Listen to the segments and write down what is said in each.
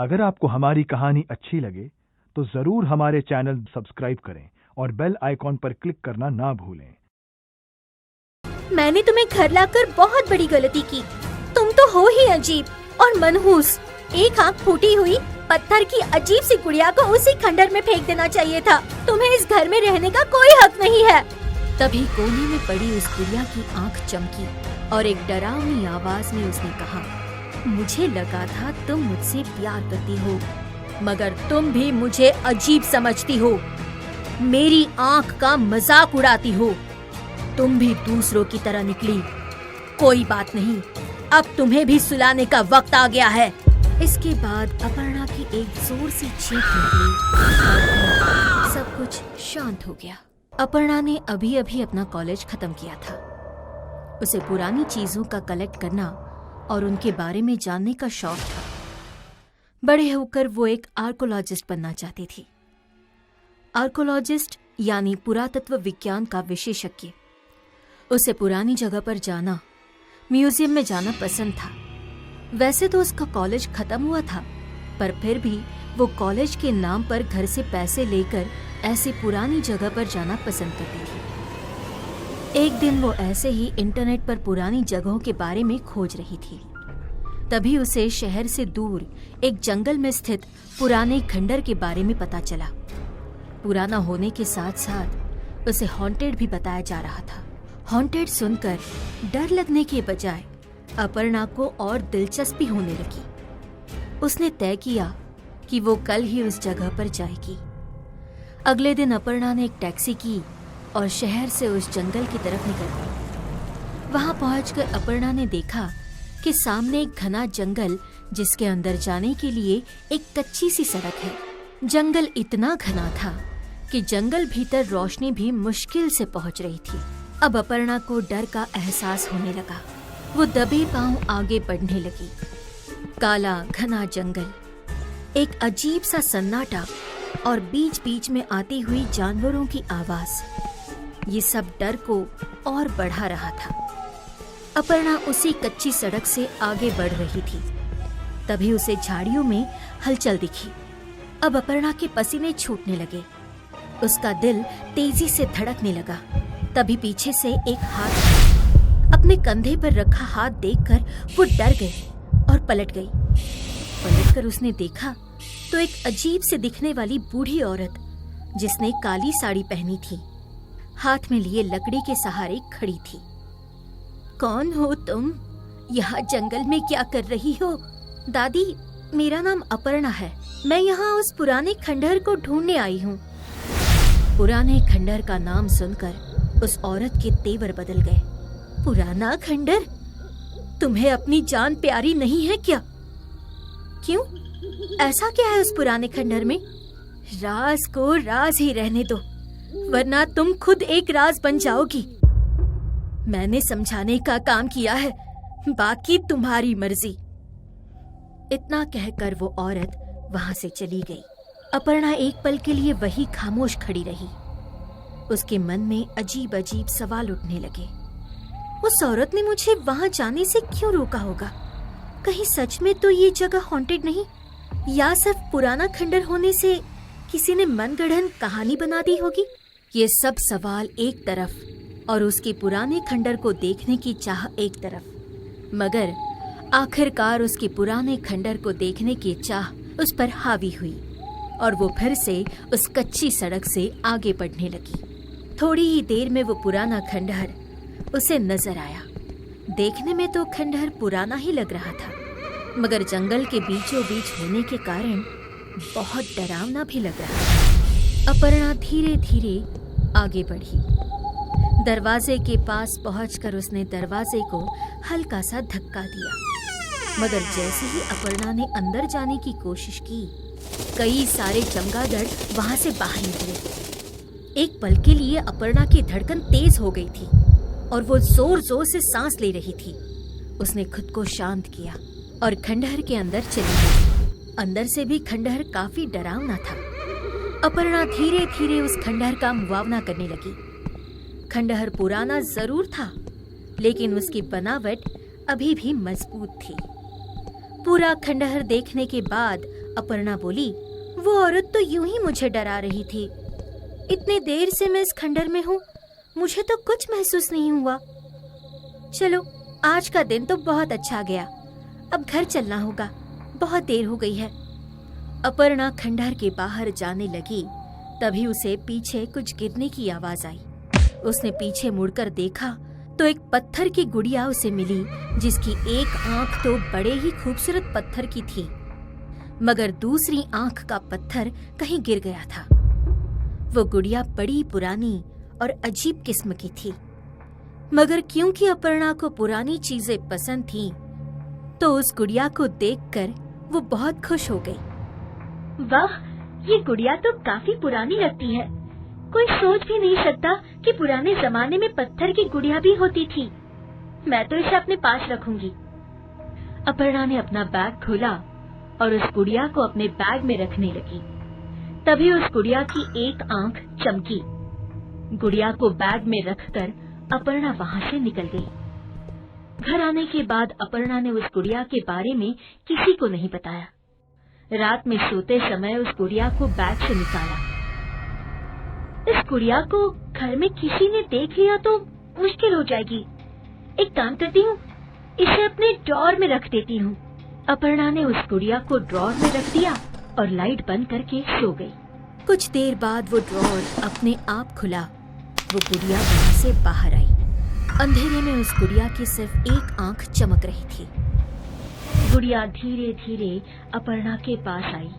अगर आपको हमारी कहानी अच्छी लगे तो जरूर हमारे चैनल सब्सक्राइब करें और बेल आइकॉन पर क्लिक करना ना भूलें। मैंने तुम्हें घर लाकर बहुत बड़ी गलती की। तुम तो हो ही अजीब और मनहूस। एक आँख फूटी हुई पत्थर की अजीब सी गुड़िया को उसी खंडर में फेंक देना चाहिए था। तुम्हें इस घर में रहने का कोई हक नहीं है। तभी कोने में पड़ी उस गुड़िया की आँख चमकी और एक डरावनी आवाज में उसने कहा, मुझे लगा था तुम मुझसे प्यार करती हो, मगर तुम भी मुझे अजीब समझती हो। मेरी आँख का मजाक उड़ाती हो। तुम भी दूसरों की तरह निकली। कोई बात नहीं, अब तुम्हें भी सुलाने का वक्त आ गया है। इसके बाद अपर्णा की एक जोर से चीख निकली और सब कुछ शांत हो गया। अपर्णा ने अभी अभी अपना कॉलेज खत्म किया था। उसे पुरानी चीजों का कलेक्ट करना और उनके बारे में जानने का शौक था। बड़े होकर वो एक आर्कोलॉजिस्ट बनना चाहती थी। आर्कोलॉजिस्ट यानी पुरातत्व विज्ञान का विशेषज्ञ। उसे पुरानी जगह पर जाना, म्यूजियम में जाना पसंद था। वैसे तो उसका कॉलेज खत्म हुआ था, पर फिर भी वो कॉलेज के नाम पर घर से पैसे लेकर ऐसी पुरानी जगह पर जाना पसंद करती थी। एक दिन वो ऐसे ही इंटरनेट पर पुरानी जगहों के बारे में खोज रही थी। तभी उसे शहर से दूर एक जंगल में स्थित पुराने खंडर के बारे में पता चला। पुराना होने के साथ साथ उसे हॉन्टेड भी बताया जा रहा था। हॉन्टेड सुनकर डर लगने के बजाय अपर्णा को और दिलचस्पी होने लगी। उसने तय किया कि वो कल ही उस जगह पर जाएगी। अगले दिन अपर्णा ने एक टैक्सी की और शहर से उस जंगल की तरफ निकल गई। वहां पहुंचकर अपर्णा ने देखा कि सामने एक घना जंगल, जिसके अंदर जाने के लिए एक कच्ची सी सड़क है। जंगल इतना घना था कि जंगल भीतर रोशनी भी मुश्किल से पहुंच रही थी। अब अपर्णा को डर का एहसास होने लगा। वो दबे पांव आगे बढ़ने लगी। काला घना जंगल, एक अजीब सा सन्नाटा और बीच बीच में आती हुई जानवरों की आवाज, ये सब डर को और बढ़ा रहा था। अपर्णा उसी कच्ची सड़क से आगे बढ़ रही थी। तभी उसे झाड़ियों में हलचल दिखी। अब अपर्णा के पसीने छूटने लगे। उसका दिल तेजी से धड़कने लगा। तभी पीछे से एक हाथ, अपने कंधे पर रखा हाथ देखकर वो डर गई और पलट गई। पलटकर उसने देखा तो एक अजीब से दिखने वाली बूढ़ी औरत, जिसने काली साड़ी पहनी थी, हाथ में लिए लकड़ी के सहारे खड़ी थी। कौन हो तुम? यहाँ जंगल में क्या कर रही हो? दादी, मेरा नाम अपर्णा है। मैं यहाँ उस पुराने खंडहर को ढूंढने आई हूँ। पुराने खंडहर का नाम सुनकर उस औरत के तेवर बदल गए। पुराना खंडहर? तुम्हें अपनी जान प्यारी नहीं है क्या? क्यों? ऐसा क्या है उस पुराने खंडहर में? राज को राज ही रहने दो, वरना तुम खुद एक राज बन जाओगी। मैंने समझाने का काम किया है, बाकी तुम्हारी मर्जी। इतना कहकर वो औरत वहां से चली गई। अपर्णा एक पल के लिए वही खामोश खड़ी रही। उसके मन में अजीब अजीब सवाल उठने लगे। उस औरत ने मुझे वहां जाने से क्यों रोका होगा? कहीं सच में तो ये जगह हॉन्टेड नहीं, या सिर्फ पुराना खंडर होने से किसी ने मनगढ़ंत कहानी बना दी होगी? ये सब सवाल एक तरफ और उसके पुराने खंडर को देखने की चाह एक तरफ, मगर आखिरकार उसके पुराने खंडर को देखने की चाह उस पर हावी हुई और वो फिर से उस कच्ची सड़क से आगे बढ़ने लगी। थोड़ी ही देर में वो पुराना खंडहर उसे नजर आया। देखने में तो खंडहर पुराना ही लग रहा था, मगर जंगल के बीचों बीच होने के कारण बहुत डरावना भी लग रहा था। अपर्णा धीरे धीरे आगे बढ़ी। दरवाजे के पास पहुंचकर उसने दरवाजे को हल्का सा धक्का दिया, मगर जैसे ही अपर्णा ने अंदर जाने की कोशिश की, कई सारे चमगादड़ वहां से बाहर निकले। एक पल के लिए अपर्णा की धड़कन तेज हो गई थी और वो जोर जोर से सांस ले रही थी। उसने खुद को शांत किया और खंडहर के अंदर चली गई। अंदर से भी खंडहर काफी डरावना था। अपर्णा धीरे धीरे उस खंडहर का मुआवना करने लगी। खंडहर पुराना जरूर था, लेकिन उसकी बनावट अभी भी मजबूत थी। पूरा खंडहर देखने के बाद अपर्णा बोली, वो औरत तो यूं ही मुझे डरा रही थी। इतनी देर से मैं इस खंडर में हूँ, मुझे तो कुछ महसूस नहीं हुआ। चलो, आज का दिन तो बहुत अच्छा गया। अब घर चलना होगा, बहुत देर हो गई है। अपर्णा खंडहर के बाहर जाने लगी, तभी उसे पीछे कुछ गिरने की आवाज आई। उसने पीछे मुड़कर देखा तो एक पत्थर की गुड़िया उसे मिली, जिसकी एक आंख तो बड़े ही खूबसूरत पत्थर की थी, मगर दूसरी आंख का पत्थर कहीं गिर गया था। वो गुड़िया बड़ी पुरानी और अजीब किस्म की थी, मगर क्योंकि अपर्णा को पुरानी चीजें पसंद थीं, तो उस गुड़िया को देखकर वो बहुत खुश हो गई। वाह, ये गुड़िया तो काफी पुरानी लगती है। कोई सोच भी नहीं सकता कि पुराने जमाने में पत्थर की गुड़िया भी होती थी। मैं तो इसे अपने पास रखूंगी। अपर्णा ने अपना बैग खोला और उस गुड़िया को अपने बैग में रखने लगी। तभी उस गुड़िया की एक आंख चमकी। गुड़िया को बैग में रखकर अपर्णा वहां से निकल गई। घर आने के बाद अपर्णा ने उस गुड़िया के बारे में किसी को नहीं बताया। रात में सोते समय उस गुड़िया को बैग से निकाला। इस गुड़िया को घर में किसी ने देख लिया तो मुश्किल हो जाएगी। एक काम करती हूँ, इसे अपने ड्रॉअर में रख देती हूँ। अपर्णा ने उस गुड़िया को ड्रॉअर में रख दिया और लाइट बंद करके सो गई। कुछ देर बाद वो ड्रॉअर अपने आप खुला। वो गुड़िया वहां से बाहर आई। अंधेरे में उस गुड़िया की सिर्फ एक आंख चमक रही थी। गुड़िया धीरे धीरे अपर्णा के पास आई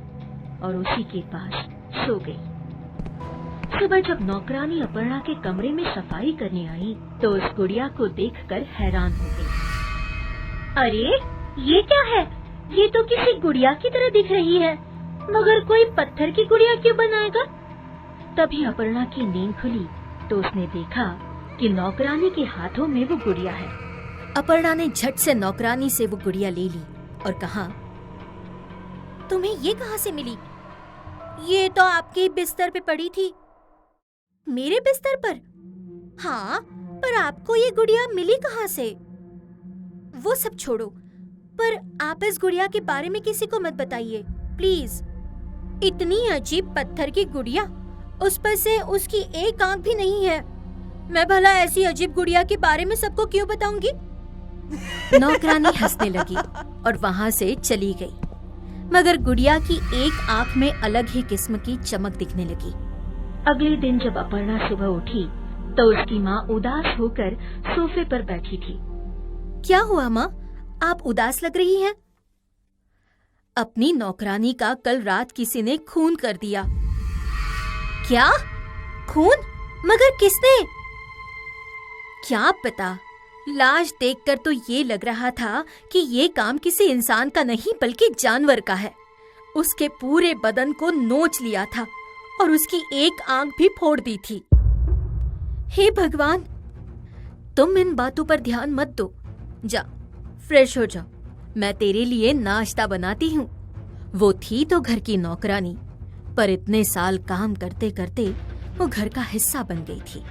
और उसी के पास सो गई। सुबह जब नौकरानी अपर्णा के कमरे में सफाई करने आई तो उस गुड़िया को देखकर हैरान हो गई। अरे, ये क्या है? ये तो किसी गुड़िया की तरह दिख रही है, मगर कोई पत्थर की गुड़िया क्यों बनाएगा? तभी अपर्णा की नींद खुली तो उसने देखा कि नौकरानी के हाथों में वो गुड़िया है। अपर्णा ने झट से नौकरानी से वो गुड़िया ले ली और कहा, तुम्हें ये कहाँ से मिली? ये तो आपके बिस्तर पे पड़ी थी। मेरे बिस्तर पर? हाँ, पर आपको ये गुड़िया मिली कहाँ से? वो सब छोड़ो, पर आप इस गुड़िया के बारे में किसी को मत बताइए, प्लीज। इतनी अजीब पत्थर की गुड़िया, उस पर से उसकी एक आंख भी नहीं है। मैं भला ऐसी अजीब गुड़िया के बारे में सबको क्यों बताऊंगी? नौकरानी हंसने लगी और वहां से चली गई, मगर गुड़िया की एक आंख में अलग ही किस्म की चमक दिखने लगी। अगले दिन जब अपर्णा सुबह उठी तो उसकी माँ उदास होकर सोफे पर बैठी थी। क्या हुआ माँ, आप उदास लग रही हैं? अपनी नौकरानी का कल रात किसी ने खून कर दिया। क्या? खून? मगर किसने? क्या पता, लाश देखकर तो ये लग रहा था कि ये काम किसी इंसान का नहीं बल्कि जानवर का है। उसके पूरे बदन को नोच लिया था और उसकी एक आंख भी फोड़ दी थी। हे भगवान, तुम इन बातों पर ध्यान मत दो। जा, फ्रेश हो जा, मैं तेरे लिए नाश्ता बनाती हूँ। वो थी तो घर की नौकरानी, पर इतने साल काम करते करते वो घर का हिस्सा बन गई थी।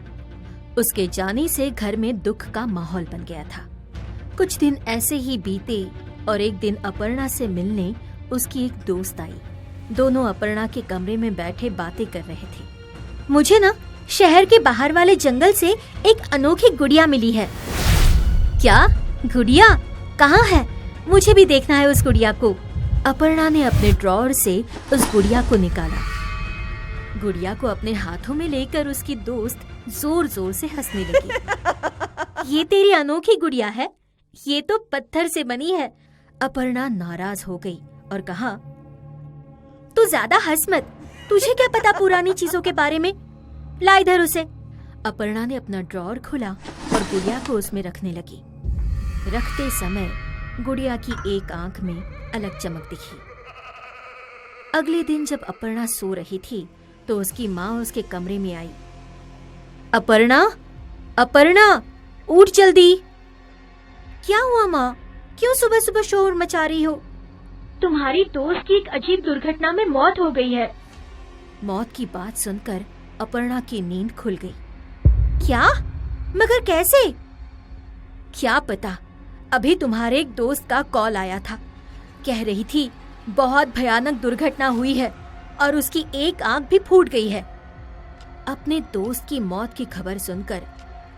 उसके जाने से घर में दुख का माहौल बन गया था। कुछ दिन ऐसे ही बीते और एक दिन अपर्णा से मिलने उसकी एक दोस्त आई। दोनों अपर्णा के कमरे में बैठे बातें कर रहे थे। मुझे ना शहर के बाहर वाले जंगल से एक अनोखी गुड़िया मिली है। क्या? गुड़िया? कहाँ है? मुझे भी देखना है उस गुड़िया को। अपर्णा ने अपने ड्रॉअर से उस गुड़िया को निकाला। गुड़िया को अपने हाथों में लेकर उसकी दोस्त जोर जोर से हंसने लगी। ये तेरी अनोखी गुड़िया है? ये तो पत्थर से बनी है। अपर्णा नाराज हो गई और कहा, तू ज्यादा हंस मत, तुझे क्या पता पुरानी चीजों के बारे में। ला इधर उसे। अपर्णा ने अपना ड्रॉअर खोला और गुड़िया को उसमें रखने लगी। रखते समय गुड़िया की एक आंख में अलग चमक दिखी। अगले दिन जब अपर्णा सो रही थी तो उसकी माँ उसके कमरे में आई। अपर्णा, अपर्णा, उठ जल्दी। क्या हुआ माँ? क्यों सुबह सुबह शोर मचा रही हो? तुम्हारी दोस्त की एक अजीब दुर्घटना में मौत हो गई है। मौत की बात सुनकर अपर्णा की नींद खुल गई। क्या? मगर कैसे? क्या पता, अभी तुम्हारे एक दोस्त का कॉल आया था। कह रही थी बहुत भयानक दुर्घटना हुई है और उसकी एक आंख भी फूट गई है। अपने दोस्त की मौत की खबर सुनकर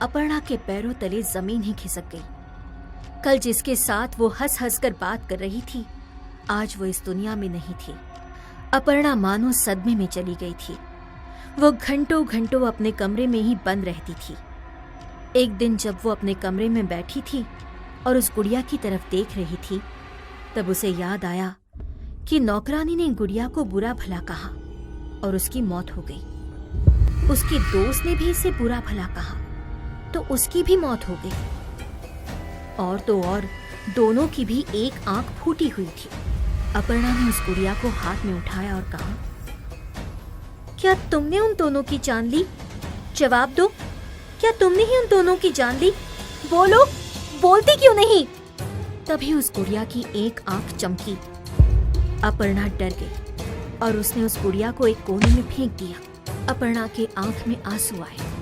अपर्णा के पैरों तले जमीन ही खिसक गई। कल जिसके साथ वो हंस हंस कर बात कर रही थी, आज वो इस दुनिया में नहीं थी। अपर्णा मानो सदमे में चली गई थी। वो घंटों घंटों अपने कमरे में ही बंद रहती थी। एक दिन जब वो अपने कमरे में बैठी थी और उस गुड़िया की तरफ देख रही थी, तब उसे याद आया कि नौकरानी ने गुड़िया को बुरा भला कहा और उसकी मौत हो गई। उसकी दोस्त ने भी इसे बुरा भला कहा तो उसकी भी मौत हो गई। और तो और दोनों की भी एक आंख फूटी हुई थी। अपर्णा ने उस गुड़िया को हाथ में उठाया और कहा, क्या तुमने उन दोनों की जान ली? जवाब दो, क्या तुमने ही उन दोनों की जान ली? बोलो, बोलती क्यों नहीं? तभी उस गुड़िया की एक आंख चमकी। अपर्णा डर गई और उसने उस गुड़िया को एक कोने में फेंक दिया। अपर्णा के आंख में आंसू आए।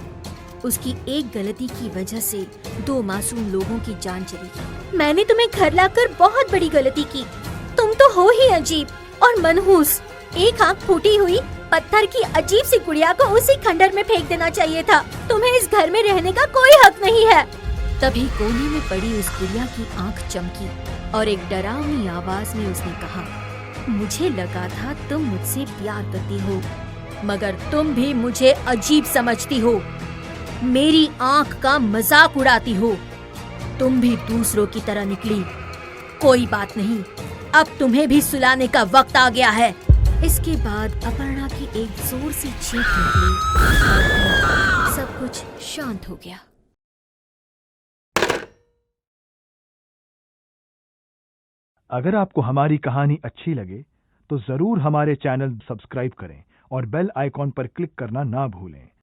उसकी एक गलती की वजह से 2 मासूम लोगों की जान चली गई। मैंने तुम्हें घर लाकर बहुत बड़ी गलती की। तुम तो हो ही अजीब और मनहूस। एक आंख फूटी हुई पत्थर की अजीब सी गुड़िया को उसी खंडर में फेंक देना चाहिए था। तुम्हें इस घर में रहने का कोई हक नहीं है। तभी कोने में पड़ी उस गुड़िया की आंख चमकी और एक डरावनी आवाज में उसने कहा, मुझे लगा था तुम मुझसे प्यार करती हो, मगर तुम भी मुझे अजीब समझती हो। मेरी आंख का मजाक उड़ाती हो। तुम भी दूसरों की तरह निकली। कोई बात नहीं, अब तुम्हें भी सुलाने का वक्त आ गया है। इसके बाद अपर्णा की एक जोर से चीख निकली और सब कुछ शांत हो गया। अगर आपको हमारी कहानी अच्छी लगे तो जरूर हमारे चैनल सब्सक्राइब करें और बेल आइकॉन पर क्लिक करना ना भूलें।